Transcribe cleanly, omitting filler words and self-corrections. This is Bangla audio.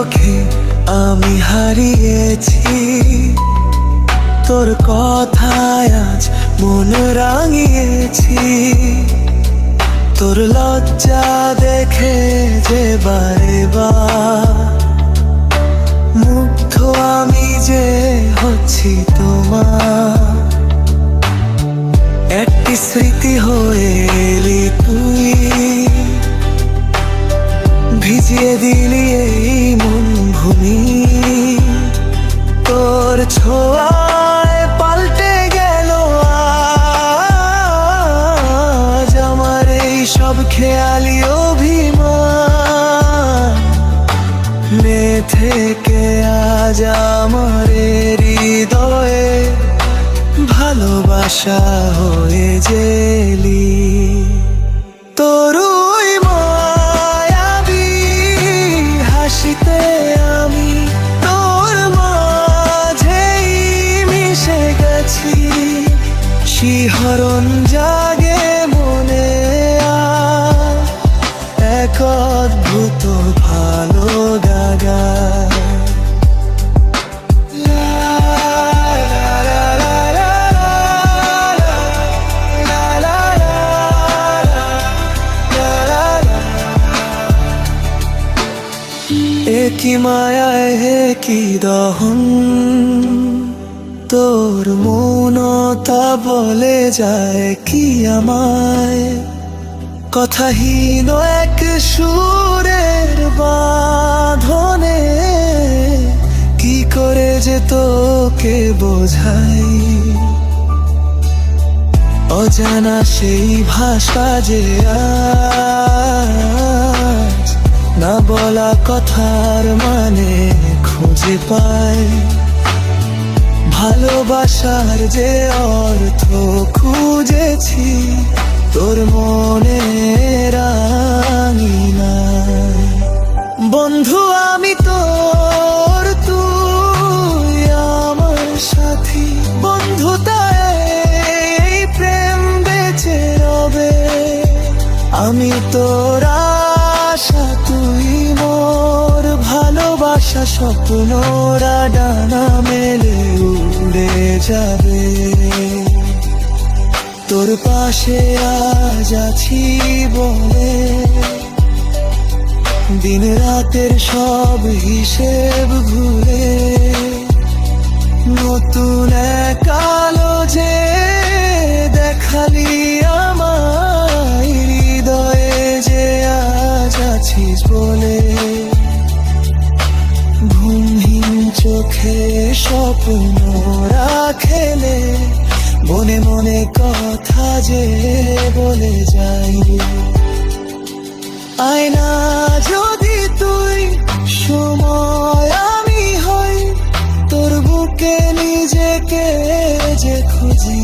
চোখে আমি হারিয়েছি, তোর কথায় আজ মন রাঙিয়েছি। তোর লজ্জা দেখে যে বারে বার মুগ্ধ আমি যে হচ্ছি তোমার। একটি স্মৃতি হয়ে এলি তুই, ভিজিয়ে দিলি এই মন ভূমি। তোর ছোঁয়ায় পাল্টে গেল আজ আমার এই সব খেয়ালি অভিমান। মে থেকে আজ আমার হৃদয়ে ভালোবাসা হয়ে জেলি। তোর ওই মায়াবী হাসিতে আমি তোর মাঝেই মিশে গেছি। শিহরণ জাগে মনে আর এক অদ্ভুত ভালো লাগা। কি মায়ায় হে কি দহন, তোর মৌনতা বলে যায় কি আমায়। কথাহীন এক সুরের বাঁধনে কি করে যে তোকে বোঝাই। অজানা সেই ভাষা যে আজ না বলা কথার মানে খুঁজে পায়। ভালোবাসার যে অর্থ খুঁজেছি তোর মনে রাঙিনায়। বন্ধু আমি তোর, তুই আমার সাথী। বন্ধুতায় এই প্রেম বেঁচে রবে। আমি তোর আশা, তুই মোর ভালোবাসা। স্বপ্নরা ডানা মেলে উড়ে যাবে। তোর পাশে আজ আছি বলে দিন রাতের সব হিসেব ভুলে নতুন এক আলো যে দেখালি আমার হৃদয়ে যে আজ আছিস বলে। ঘুমহীন চোখে স্বপ্ন রাখেলে মনে মনে কথা যে বলে যাই। আয়না যদি তুই, সময় আমি হই, তোর বুকে নিজেকে যে খুঁজি।